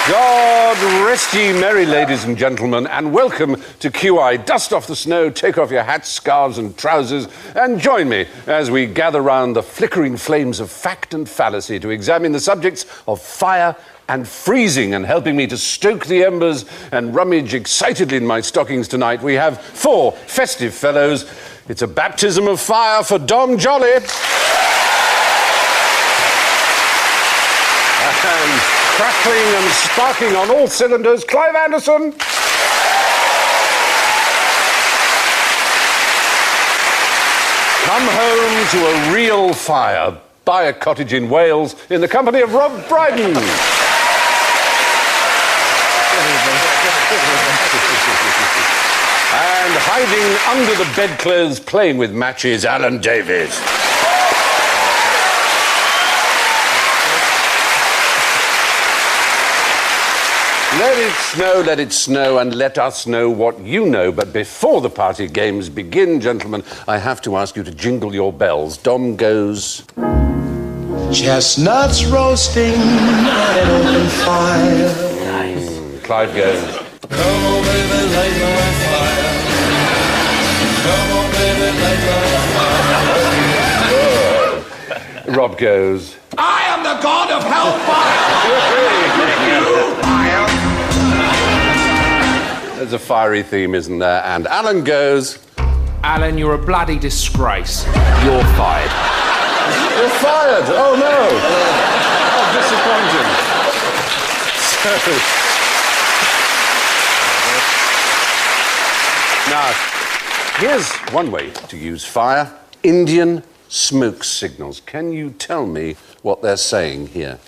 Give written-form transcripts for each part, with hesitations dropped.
God rest ye merry, ladies and gentlemen, and welcome to QI. Dust off the snow, take off your hats, scarves and trousers, and join me as we gather round the flickering flames of fact and fallacy to examine the subjects of fire and freezing. And helping me to stoke the embers and rummage excitedly in my stockings tonight, we have 4 festive fellows. It's a baptism of fire for Dom Jolly. And crackling and sparking on all cylinders, Clive Anderson. Come home to a real fire. Buy a cottage in Wales in the company of Rob Brydon. And hiding under the bedclothes playing with matches, Alan Davies. Let it snow, and let us know what you know. But before the party games begin, gentlemen, I have to ask you to jingle your bells. Dom goes... Chestnuts roasting on an open fire. Nice. Clive goes... Come on, baby, light my fire. Come on, baby, light my fire. Rob goes... I am the god of hellfire! There's a fiery theme, isn't there? And Alan goes... Alan, you're a bloody disgrace. You're fired. You're fired! Oh, no! How disappointing. Now, here's one way to use fire. Indian smoke signals. Can you tell me what they're saying here?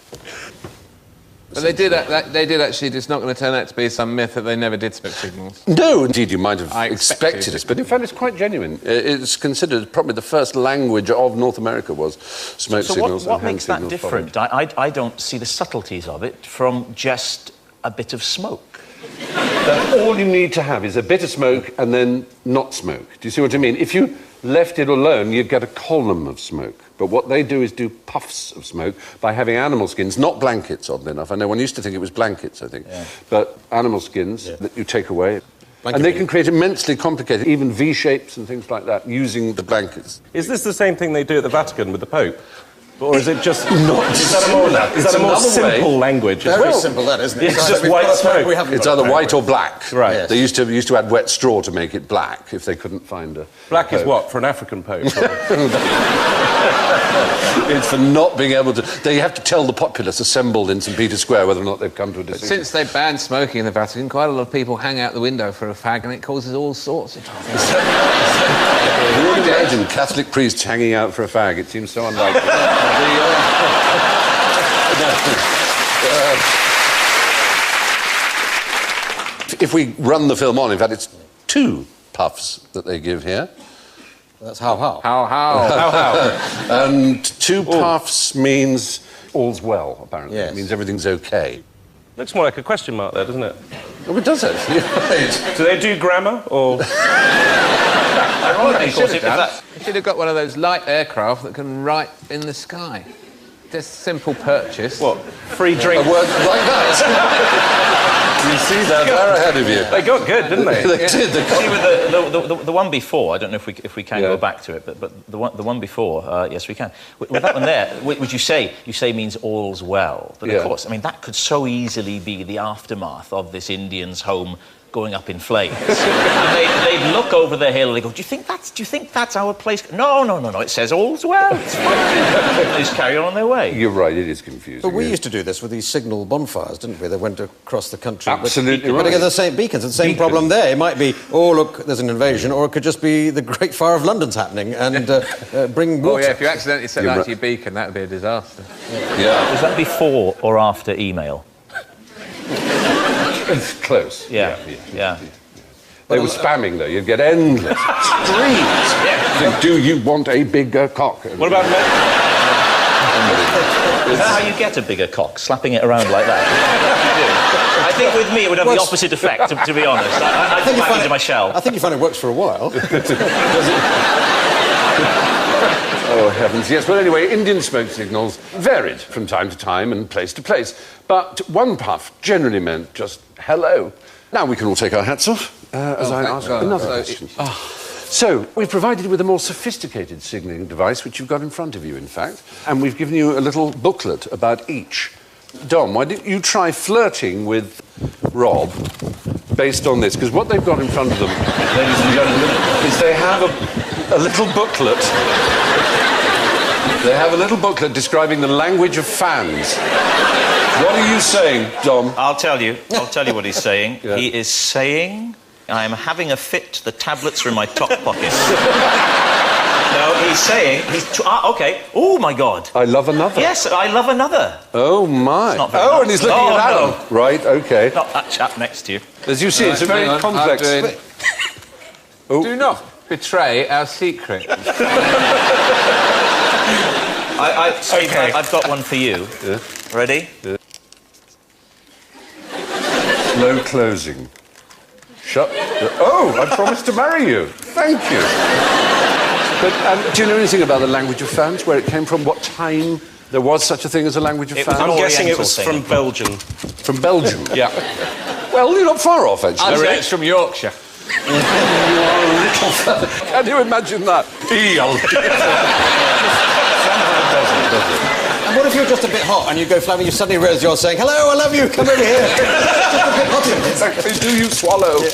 But they did actually, it's not going to turn out to be some myth that they never did smoke signals. No, indeed, you might have I expected it, but in fact it's quite genuine. It's considered probably the first language of North America was smoke signals. So what makes that different? I don't see the subtleties of it from just a bit of smoke. All you need to have is a bit of smoke and then not smoke. Do you see what I mean? If you left it alone, you'd get a column of smoke. But what they do is do puffs of smoke by having animal skins, not blankets, oddly enough. I know one used to think it was blankets, I think. Yeah. But animal skins that you take away. And they can create immensely complicated, even V-shapes and things like that, using the blankets. Is this the same thing they do at the Vatican with the Pope? Or is it just not? Is that a more simple language? Very simple, that isn't it? It's just white smoke. It's either white or black. Right. Yes. They used to add wet straw to make it black if they couldn't find a. Black is what for an African Pope? It's for not being able to. They have to tell the populace assembled in St. Peter's Square whether or not they've come to a decision. Since they banned smoking in the Vatican, quite a lot of people hang out the window for a fag, and it causes all sorts of trouble. Can you imagine Catholic priests hanging out for a fag? It seems so unlikely. If we run the film on, in fact, it's 2 puffs that they give here. That's how. And 2 puffs means all's well, apparently. Yes. It means everything's OK. Looks more like a question mark there, doesn't it? Oh, it does actually. Right. Do they do grammar, or...? They should have got one of those light aircraft that can write in the sky. Just simple purchase. What? Free drink? A word like that. You see that? They're ahead of you. They got good, didn't they? They did. See, with the one before, I don't know if we can go back to it, but the one before, yes, we can. With that one there, which you say means all's well. But of course, I mean, that could so easily be the aftermath of this Indian's home going up in flames. And they'd look over the hill and they go, do you think that's our place? No, it says all's well. It's fine. They just carry on their way. You're right, it is confusing. But we used to do this with these signal bonfires, didn't we? They went across the country. Absolutely right. But again, the same beacons, the same problem there. It might be, oh, look, there's an invasion, or it could just be the Great Fire of London's happening and bring water. Oh, yeah, if you accidentally set that to your beacon, that would be a disaster. Yeah. Was that before or after email? It's close. Yeah. They were spamming, though. You'd get endless streams. Do you want a bigger cock? What about men? Is that how you get a bigger cock? Slapping it around like that? I think with me it would have the opposite effect, to be honest. I think back into my shell. I think you find it works for a while. Oh, heavens, yes. Well, anyway, Indian smoke signals varied from time to time and place to place. But one puff generally meant just hello. Now we can all take our hats off as I ask another question. So, we've provided you with a more sophisticated signalling device, which you've got in front of you, in fact, and we've given you a little booklet about each. Dom, why don't you try flirting with Rob based on this? Because what they've got in front of them, ladies and gentlemen, is they have a little booklet. They have a little booklet describing the language of fans. What are you saying, Dom? I'll tell you what he's saying. Yeah. He is saying, I'm having a fit, the tablets are in my top pocket. No, he's saying, OK. Oh, my God. I love another. Yes, I love another. Oh, my. It's not very nice. And he's looking at Adam. No. Right, OK. Not that chap next to you. As you see, it's a very complex... Do not betray our secret. Steve, I've got one for you. Yeah. Ready? Yeah. Slow closing. Shut... Oh, I promised to marry you. Thank you. But do you know anything about the language of fans, where it came from, what time there was such a thing as a language of fans? I'm guessing it was from Belgium. From Belgium? Yeah. Well, you're not far off, actually. I'd say it's from Yorkshire. You are a little fella. Can you imagine that? And what if you're just a bit hot and you go flamming, you suddenly realise you're saying, hello, I love you, come over here. Just a bit hot in it. Exactly, do you swallow? Yeah.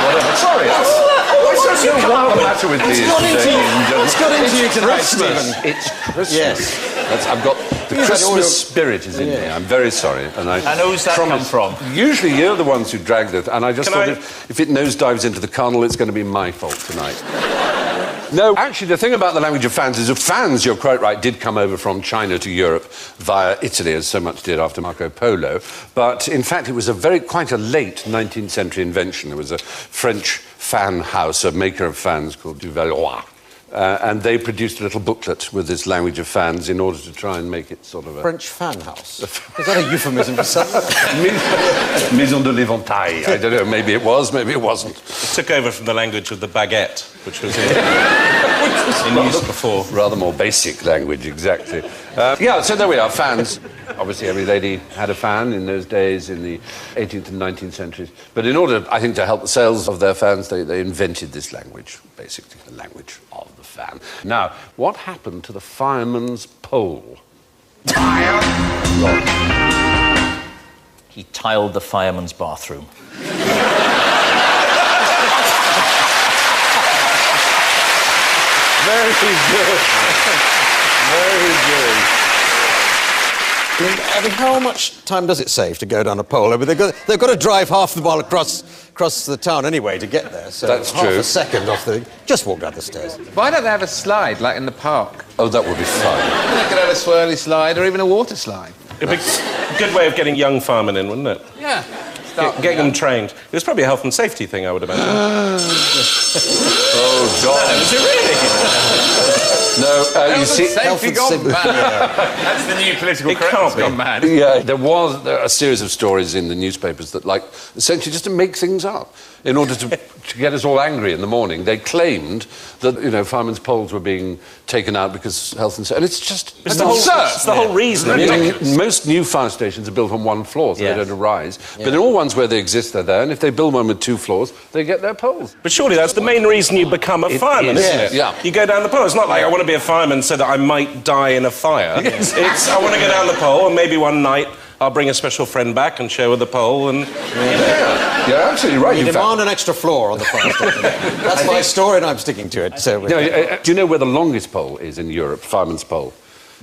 Whatever. Sorry. What's the matter with these? It's got into you tonight, Stephen. It's Christmas. Yes. I've got the Christmas spirit is in me. I'm very sorry. And who's that come from? Usually you're the ones who dragged it, and I just thought if it nosedives into the carnal, it's going to be my fault tonight. No, actually, the thing about the language of fans is that fans, you're quite right, did come over from China to Europe via Italy, as so much did after Marco Polo. But, in fact, it was quite a late 19th century invention. There was a French fan house, a maker of fans called du Valois. And they produced a little booklet with this language of fans in order to try and make it sort of a... French fan house? Is that a euphemism for something? Maison de l'Éventail. I don't know, maybe it was, maybe it wasn't. It took over from the language of the baguette, which was in use before. Rather more basic language, exactly. Yeah, so there we are, fans. Obviously, every lady had a fan in those days, in the 18th and 19th centuries. But in order, I think, to help the sales of their fans, they invented this language, basically, the language of the fan. Now, what happened to the fireman's pole? He tiled the fireman's bathroom. Very good. Very good. I mean, how much time does it save to go down a pole? I mean, they've got to drive half the mile across the town anyway to get there. So that's half true. A second off the... Just walk down the stairs. Why don't they have a slide, like in the park? Oh, that would be fun. They could have a swirly slide or even a water slide. It'd be a good way of getting young firemen in, wouldn't it? Yeah. Getting them trained. It was probably a health and safety thing, I would imagine. Oh, God. Was it really? No, you see... Safety gone mad. That's the new political correctness gone mad. Yeah, there was a series of stories in the newspapers that, like, essentially just to make things up, in order to get us all angry in the morning, they claimed that, you know, firemen's poles were being taken out because health and safety... And it's just... It's the whole reason. I mean, most new fire stations are built on one floor, so they don't arise. Yeah. But in all ones where they exist, they're there, and if they build one with 2 floors, they get their poles. But surely that's the main reason you become a fireman, isn't it? Yeah. You go down the pole. It's not like I want to be a fireman so that I might die in a fire. It's I want to go down the pole, and maybe one night I'll bring a special friend back and show her the pole, and... Yeah, you're absolutely right. You demand an extra floor on the fire station. That's my story, and I'm sticking to it. So do you know where the longest pole is in Europe, fireman's pole?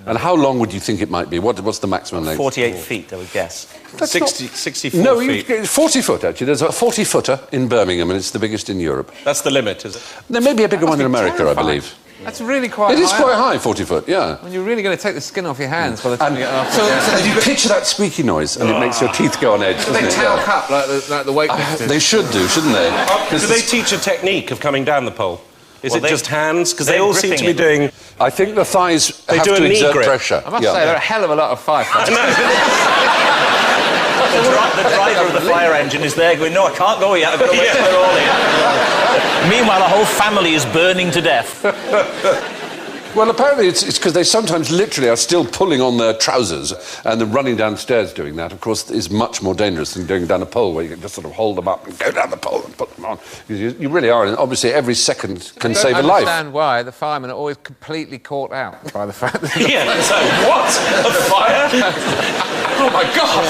And how long would you think it might be? What's the maximum length? 48 feet, I would guess. 64 no, feet. 40 foot, actually. There's a 40-footer in Birmingham, and it's the biggest in Europe. That's the limit, is it? There may be a bigger one in America, terrifying. I believe. That's really quite high. It is quite high, 40 foot, yeah. When you're really going to take the skin off your hands by the time you get off. So you picture that squeaky noise, and it makes your teeth go on edge, doesn't They it? talc up like the weightlifters. They should do, shouldn't they? Do they teach a technique of coming down the pole? Is it just hands? Because they all seem to be gripping doing... I think the thighs have do to a knee exert grip. pressure. I must say, they're a hell of a lot of firefighters. the driver of the fire engine is there going, no, I can't go yet, I've got to wait till they're all here. Meanwhile, the whole family is burning to death. Well, apparently it's because they sometimes literally are still pulling on their trousers and then running downstairs doing that, of course, is much more dangerous than going down a pole where you can just sort of hold them up and go down the pole and put them on. You really are, and obviously every second can save a life. I understand why the firemen are always completely caught out by the fact that... Yeah, so what? A fire? Oh, my God!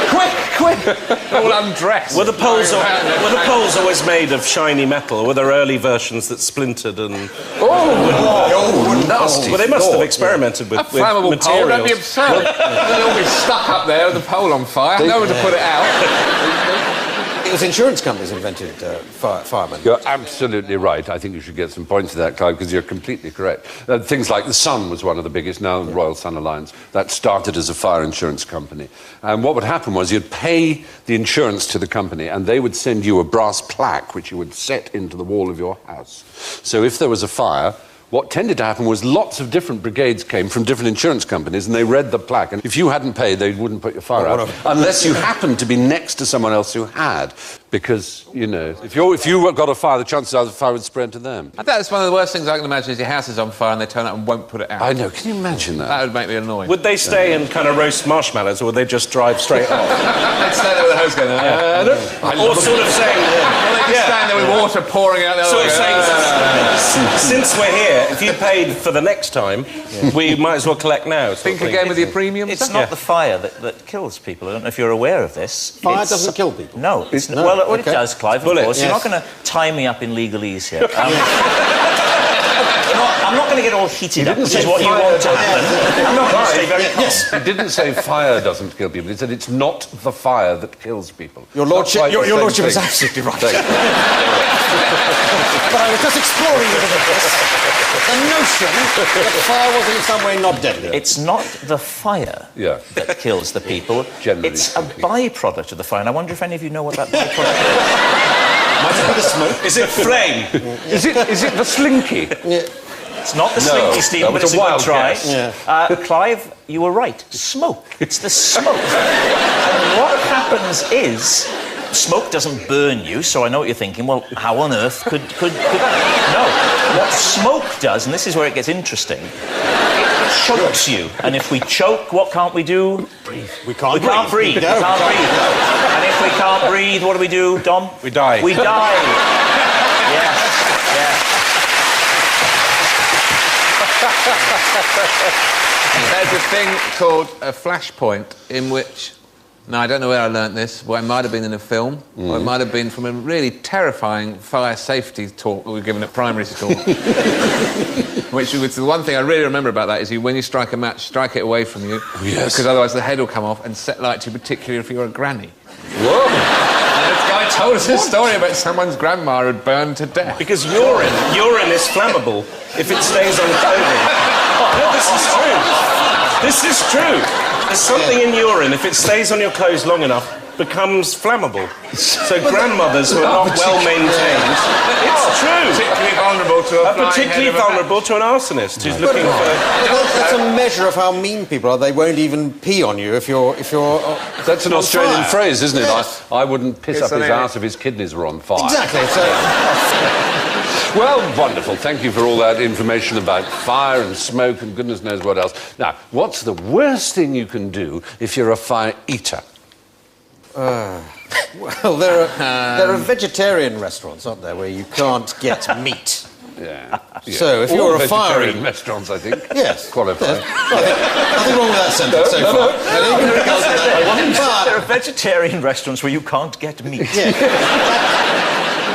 Quick! All undressed. Were the poles always made of shiny metal, or were there early versions that splintered and... Nasty. Well, they must have experimented with flammable materials. pole, that'd be absurd. They'd all be stuck up there with the pole on fire, no one to put it out. It was insurance companies invented firemen. You're absolutely right. I think you should get some points for that, Clive, because you're completely correct. Things like the Sun was one of the biggest, now the Royal Sun Alliance. That started as a fire insurance company. And what would happen was you'd pay the insurance to the company and they would send you a brass plaque which you would set into the wall of your house. So if there was a fire, what tended to happen was lots of different brigades came from different insurance companies and they read the plaque. And if you hadn't paid, they wouldn't put your fire out unless you happened to be next to someone else who had. Because, you know, if you got a fire, the chances are the fire would spread to them. I think that's one of the worst things I can imagine is your house is on fire and they turn up and won't put it out. I know. Can you imagine that? That would make me annoyed. Would they stay and kind of roast marshmallows, or would they just drive straight off? They'd stay there with the hose going, Or sort of saying... They just stand there with water pouring out their Sort of saying, since we're here, if you paid for the next time, we might as well collect now. Think again with your premium. It's not the fire that kills people. I don't know if you're aware of this. Fire doesn't kill people? No. Well, it does, Clive, of course. You're not going to tie me up in legalese here. I'm not going to get all heated up, which is what you want to happen. I'm not going to stay very calm. Yes. He didn't say fire doesn't kill people. He said it's not the fire that kills people. Your Lordship, your Lordship is absolutely right. But I was just exploring the notion that fire was in some way not deadly. It's not the fire that kills the people. Generally it's a byproduct of the fire. And I wonder if any of you know what that byproduct is. Might it be the smoke? Is it flame? Is it the slinky? It's not the slinky, Stephen, but it's a good try. Yeah. Clive, you were right. Smoke. It's the smoke. And what happens is, smoke doesn't burn you, so I know what you're thinking. Well, how on earth could that? No. What smoke does, and this is where it gets interesting, it chokes you. And if we choke, what can't we do? Breathe. We can't breathe. We can't breathe. And if we can't breathe, what do, Dom? We die. We die. Yes. There's a thing called a flashpoint in which... Now, I don't know where I learnt this. Well, it might have been in a film, or it might have been from a really terrifying fire safety talk that we were given at primary school. which the one thing I really remember about that is when you strike a match, strike it away from you. Yes. Because otherwise the head will come off and set light to you, particularly if you're a granny. Whoa! And this guy told us a story about someone's grandma had burned to death. Because urine is flammable if it stays on clothing. No, this is true. This is true. There's something in urine, if it stays on your clothes long enough, becomes flammable. So grandmothers who are not well maintained, it's true. Particularly vulnerable to particularly vulnerable to an arsonist who's looking for... That's a measure of how mean people are. They won't even pee on you if you're That's an Australian phrase, isn't it? Yes. I wouldn't piss up his arse if his kidneys were on fire. Exactly. Well, wonderful. Thank you for all that information about fire and smoke and goodness knows what else. Now, what's the worst thing you can do if you're a fire eater? Well, there are vegetarian restaurants, aren't there, where you can't get meat. Yeah. So if All you're a fire vegetarian eater... restaurants, I think. Yes. Qualify. Yes. Nothing wrong with that sentence so far. There are vegetarian restaurants where you can't get meat. Yeah.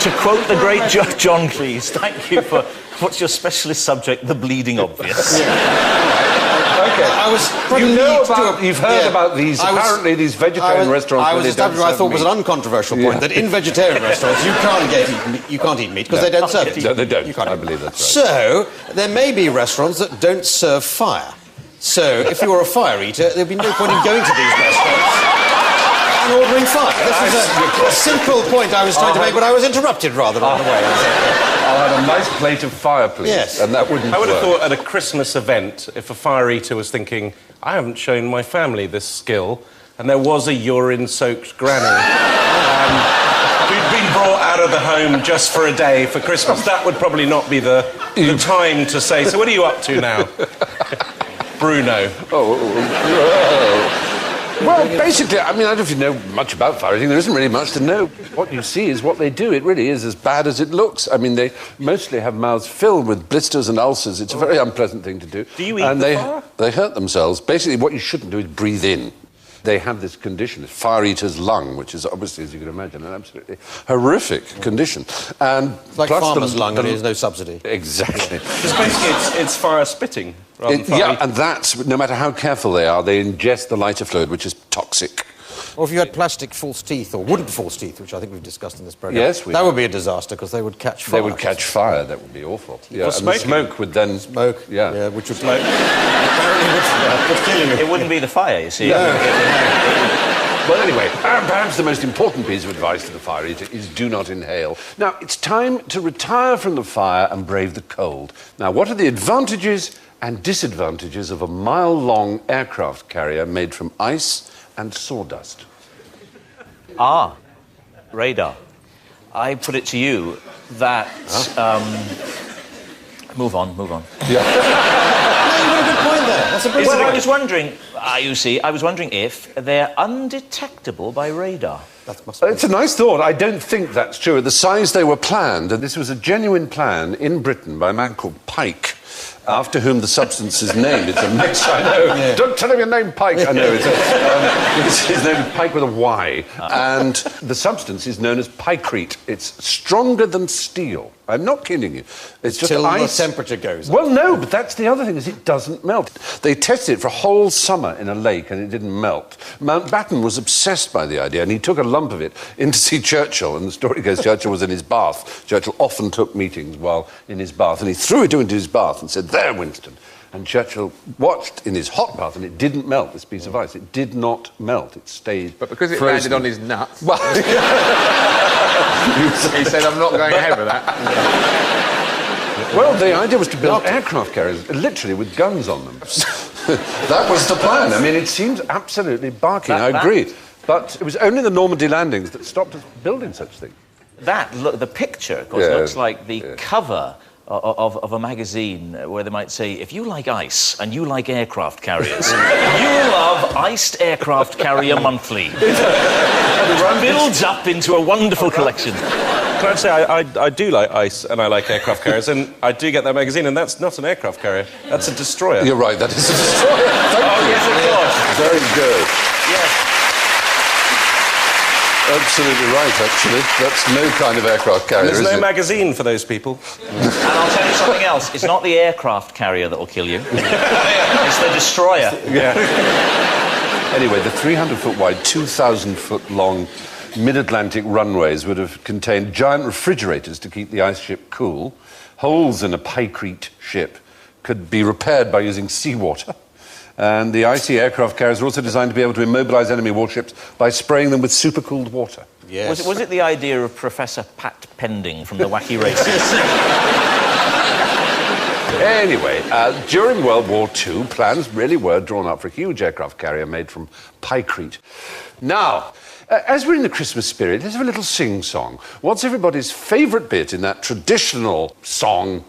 To quote the great John Cleese, thank you for... What's your specialist subject? The bleeding obvious. Okay. You've heard about these, apparently these vegetarian restaurants... I was establishing what I thought was an uncontroversial point, that in vegetarian restaurants you can't eat meat because they don't serve it. No, they don't. You can't I eat believe that's right. So, there may be restaurants that don't serve fire. So, if you were a fire eater, there'd be no point in going to these restaurants and ordering fire. This was a simple point I was trying to make, but I was interrupted rather on the way. I'll have a nice plate of fire, please. Yes. And that wouldn't I would have work. thought at a Christmas event, if a fire eater was thinking, I haven't shown my family this skill, and there was a urine-soaked granny who'd been brought out of the home just for a day for Christmas, that would probably not be the time to say, so what are you up to now? Bruno. Well, basically, I mean, I don't know if you know much about fire eating. There isn't really much to know. What you see is what they do. It really is as bad as it looks. I mean, they mostly have mouths filled with blisters and ulcers. It's a very unpleasant thing to do. Do you eat the fire? They hurt themselves. Basically, what you shouldn't do is breathe in. They have this condition, it's fire eater's lung, which is obviously, as you can imagine, an absolutely horrific condition. And It's like farmer's lung, and there's no subsidy. Exactly. Because basically it's fire spitting. Rather than fire Yeah, and that's, no matter how careful they are, they ingest the lighter fluid, which is toxic. Or if you had plastic false teeth, or wooden false teeth, which I think we've discussed in this programme. Yes, that would be a disaster, because they would catch fire. They would catch fire, that would be awful. Yeah, and the smoking. smoke would then... Smoke, yeah. which would smoke. Apparently would kill you. It wouldn't be the fire, you see. Well, anyway, perhaps the most important piece of advice to the fire eater is do not inhale. Now, it's time to retire from the fire and brave the cold. Now, what are the advantages and disadvantages of a mile-long aircraft carrier made from ice and sawdust? Radar. I put it to you that... Move on. That's a brilliant Well, I point. was wondering, I was wondering if they're undetectable by radar. It's a nice thought. I don't think that's true. At the size they were planned, and this was a genuine plan in Britain by a man called Pike, after whom the substance is named. It's a mix, I know. Yeah. Don't tell him your name, Pike. I know. It's his name is Pike with a Y. And the substance is known as picrete. It's stronger than steel. I'm not kidding you. It's just Till ice. the temperature goes up. Well, no, but that's the other thing, is it doesn't melt. They tested it for a whole summer in a lake and it didn't melt. Mountbatten was obsessed by the idea and he took a lump of it in to see Churchill, and the story goes Churchill was in his bath. Churchill often took meetings while in his bath, and he threw it into his bath and said, "There, Winston." And Churchill watched in his hot bath and it didn't melt, this piece of ice. It did not melt. It stayed But because it frozen. landed on his nuts, Well, he said, I'm not going ahead with that. well, the idea was to build aircraft carriers, literally with guns on them. That was the plan. I mean, it seems absolutely barking, I agree. But it was only the Normandy landings that stopped us building such things. The picture, of course, looks like the cover of a magazine where they might say, if you like ice and you like aircraft carriers, you'll love Iced Aircraft Carrier Monthly. It builds up into a wonderful collection. Can I say, I do like ice and I like aircraft carriers, and I do get that magazine, and that's not an aircraft carrier, that's a destroyer. You're right, that is a destroyer. Thank you. Yes, of course. Very good. Yes. Absolutely right, actually. That's no kind of aircraft carrier, There's is no it? magazine for those people. And I'll tell you something else. It's not the aircraft carrier that will kill you. It's the destroyer. Yeah. Anyway, the 300-foot wide, 2,000-foot long mid-Atlantic runways would have contained giant refrigerators to keep the ice ship cool. Holes in a picrete ship could be repaired by using seawater. And the icy aircraft carriers were also designed to be able to immobilise enemy warships by spraying them with supercooled water. Yes. Was it the idea of Professor Pat Pending from the Wacky Races? Anyway, during World War II, plans really were drawn up for a huge aircraft carrier made from picrete. Now, as we're in the Christmas spirit, let's have a little sing-song. What's everybody's favourite bit in that traditional song,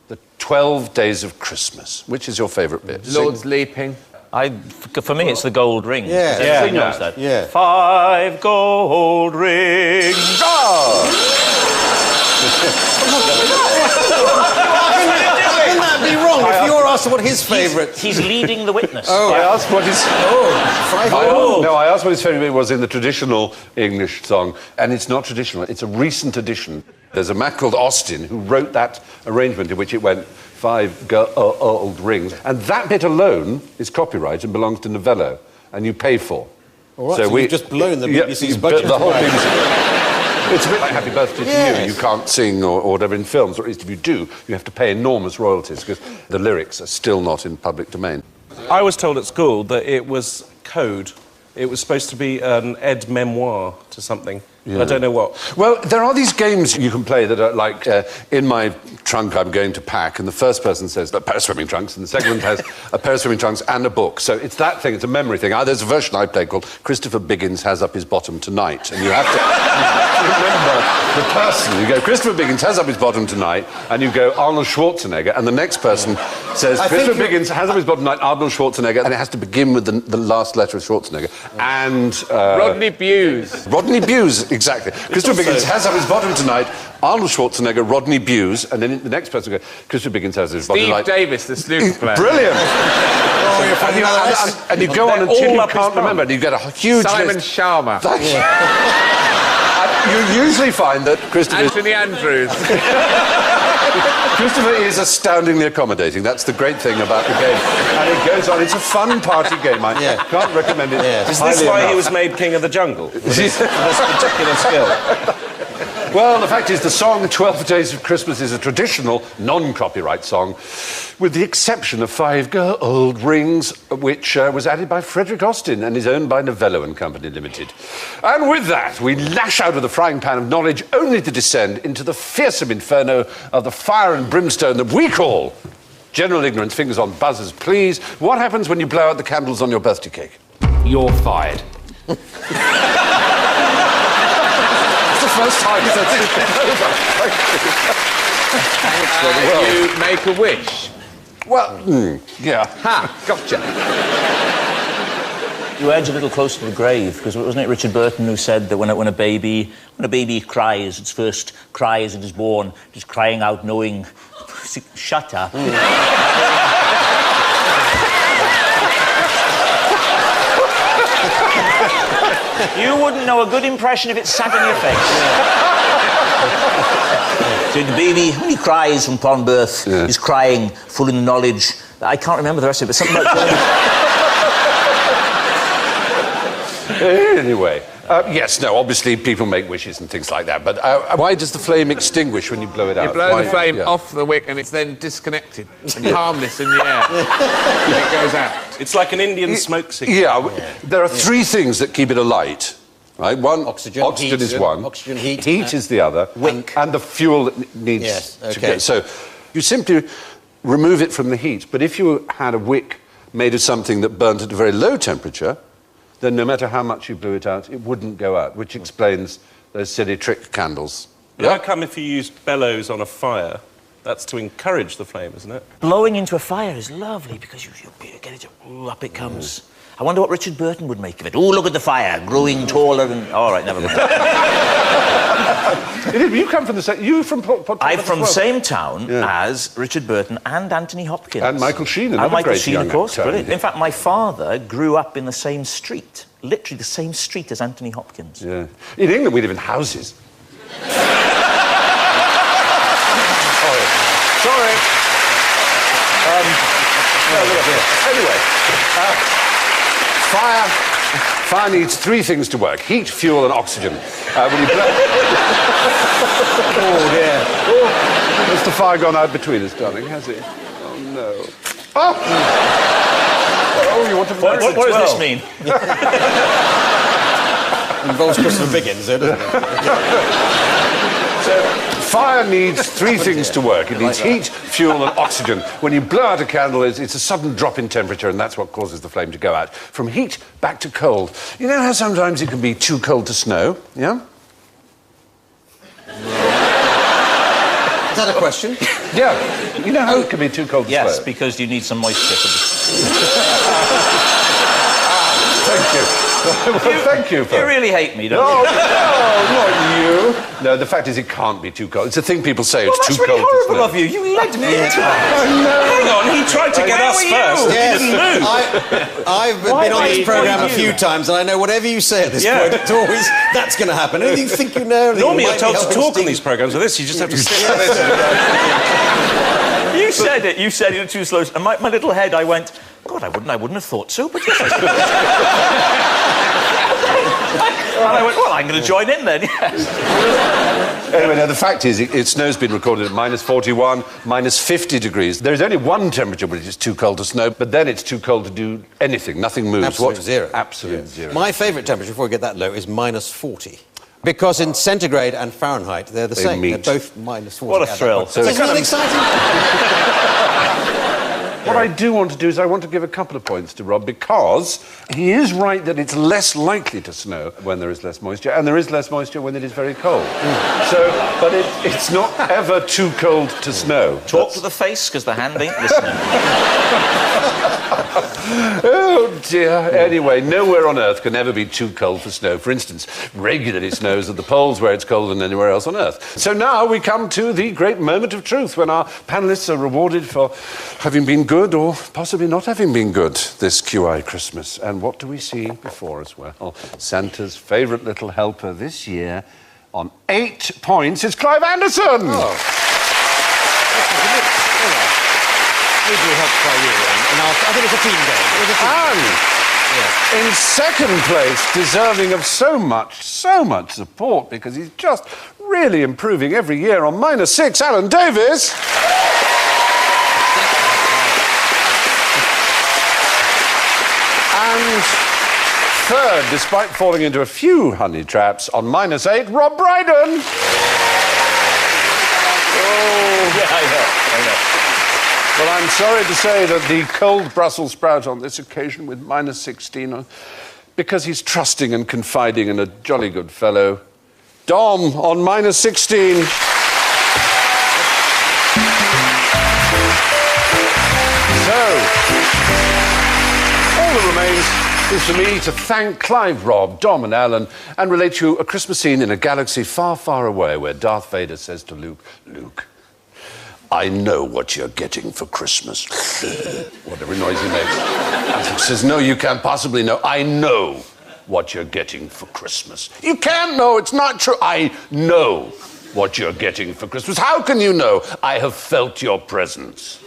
the 12 Days of Christmas? Which is your favourite bit? Lord's leaping. For me, it's the gold ring. Yeah. Everybody Yeah. knows that. Yeah. 5 gold rings. How can that be wrong if you're asked what his favourite... He's leading the witness. I asked what his... I asked what his favourite bit was in the traditional English song, and it's not traditional, it's a recent addition. There's a man called Austin who wrote that arrangement in which it went 5 gold rings, and that bit alone is copyright and belongs to Novello, and you pay for. All right, so you've just blown the BBC's budget. The whole BBC. It's a bit like Happy Birthday to You. You can't sing or whatever in films, or at least if you do, you have to pay enormous royalties because the lyrics are still not in public domain. I was told at school that it was code. It was supposed to be an aide-memoire to something. I don't know what. Well, there are these games you can play that are like, in my trunk I'm going to pack, and the first person says a pair of swimming trunks, and the second one has a pair of swimming trunks and a book. So it's that thing, it's a memory thing. There's a version I play called Christopher Biggins Has Up His Bottom Tonight, and you have to remember the person. You go, Christopher Biggins has up his bottom tonight, and you go, Arnold Schwarzenegger, and the next person says, Christopher Biggins has up his bottom tonight, Arnold Schwarzenegger, and it has to begin with the last letter of Schwarzenegger. And... Rodney Bewes. Rodney Bewes, exactly. Christopher Biggins has up his bottom tonight, Arnold Schwarzenegger, Rodney Bewes, and then the next person goes, Christopher Biggins has his bottom tonight. Steve Davis, the snooker player. Brilliant! And you go on until you can't remember, and you get a huge Simon list. Sharma. You usually find that Christopher... Anthony Andrews. Christopher is astoundingly accommodating. That's the great thing about the game. And it goes on. It's a fun party game. I can't recommend it. Is this why he was made King of the Jungle? This particular skill? Well, the fact is, the song 12 Days of Christmas is a traditional, non-copyright song, with the exception of 5 Gold Rings, which was added by Frederick Austin and is owned by Novello and Company Limited. And with that, we lash out of the frying pan of knowledge only to descend into the fearsome inferno of the fire and brimstone that we call general ignorance. Fingers on buzzers, please. What happens when you blow out the candles on your birthday cake? You're fired. First time since it's been over. You make a wish. Well, yeah. Ha, gotcha. You edge a little closer to the grave, because wasn't it Richard Burton who said that when a baby cries, its first cry as it is born, it is crying out knowing... Shut up. You wouldn't know a good impression if it sat on your face. So the baby, when he cries upon birth, is crying full in the knowledge. I can't remember the rest of it, but something like Anyway, yes, no, obviously people make wishes and things like that, but why does the flame extinguish when you blow it out? You blow the flame off the wick and it's then disconnected and harmless in the air. It goes out. It's like an Indian smoke signal. Yeah, there are 3 things that keep it alight. Right? One, oxygen heat, is one. Oxygen, heat. Heat is the other. Wick. And the fuel that needs to go. So you simply remove it from the heat. But if you had a wick made of something that burnt at a very low temperature, then no matter how much you blew it out, it wouldn't go out, which explains those silly trick candles. But how come if you use bellows on a fire, that's to encourage the flame, isn't it? blowing into a fire is lovely because you get it, up it comes. I wonder what Richard Burton would make of it. Oh, look at the fire, growing taller and... All right, never mind. You come from the same... You from... I'm from the same town as Richard Burton and Anthony Hopkins. And Michael Sheen, and Michael Sheen, of course. Actor. Brilliant. In fact, my father grew up in the same street, literally the same street as Anthony Hopkins. Yeah. In England, we live in houses. Sorry. Anyway, fire needs 3 things to work: heat, fuel, and oxygen. When you blow... Oh dear. Oh, has the fire gone out between us, darling? Has it? Oh no. Oh, oh you want to? What does this mean? Involves Christopher Biggins, doesn't it? So, fire needs 3 things to work. It needs heat, fuel, and oxygen. When you blow out a candle, it's a sudden drop in temperature, and that's what causes the flame to go out. From heat back to cold. You know how sometimes it can be too cold to snow? Yeah? Is that a question? Yeah. You know how it can be too cold to snow? Yes, because you need some moisture for Thank you. Well, thank you for... You really hate me, don't No, you? not you. No, the fact is it can't be too cold. It's a thing people say, it's too cold That's really to horrible snow. of you. You led me into it. Hang on, he tried to get us first. Yes. He didn't move. I've been on this programme a few times, and I know whatever you say at this point, it's always, that's going to happen. Anything you think you know... Normally you're told to talk on these programmes with this, you just have to sit like this. You said it. You said it too slow. And my little head, I went, God, I wouldn't have thought so, but yes, I suppose. And I went, well, I'm going to join in then, yes. Anyway, now, the fact is, snow's been recorded at -41, -50 degrees. There's only one temperature which is too cold to snow, but then it's too cold to do anything. Nothing moves. Absolute zero. Absolute zero. My favourite temperature, before we get that low, is -40. Because in centigrade and Fahrenheit, they're the same. meet. They're both minus 40. What a thrill. So isn't that exciting? What I do want to do is I want to give a couple of points to Rob, because he is right that it's less likely to snow when there is less moisture, and there is less moisture when it is very cold. So, but it's not ever too cold to snow. Talk to the face, because the hand ain't listening. Oh dear. Anyway, nowhere on Earth can ever be too cold for snow. For instance, regularly snows at the poles where it's colder than anywhere else on Earth. So now we come to the great moment of truth, when our panellists are rewarded for having been good or possibly not having been good this QI Christmas. And what do we see before us? Well, Santa's favourite little helper this year, on 8 points, is Clive Anderson. Oh. Ably helped by you, and I think it's a team game. It was a team And in second place, deserving of so much support, because he's just really improving every year, on -6, Alan Davis. And third, despite falling into a few honey traps, on -8, Rob Brydon. Yeah, I know. Well, I'm sorry to say that the cold Brussels sprout on this occasion, with -16, because he's trusting and confiding in a jolly good fellow, Dom, on -16. So, all that remains is for me to thank Clive, Rob, Dom and Alan, and relate you a Christmas scene in a galaxy far, far away, where Darth Vader says to Luke, "Luke, I know what you're getting for Christmas." Whatever noise he makes. Luke says, "No, you can't possibly know. I know what you're getting for Christmas." "You can't know, it's not true." "I know what you're getting for Christmas." "How can you know?" "I have felt your presence."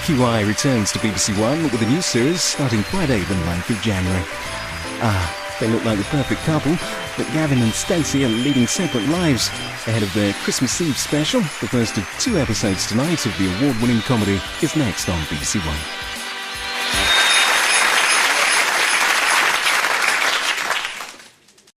QI returns to BBC One with a new series starting Friday, the 9th of January. They look like the perfect couple, but Gavin and Stacey are leading separate lives. Ahead of their Christmas Eve special, the first of 2 episodes tonight of the award-winning comedy is next on BBC One.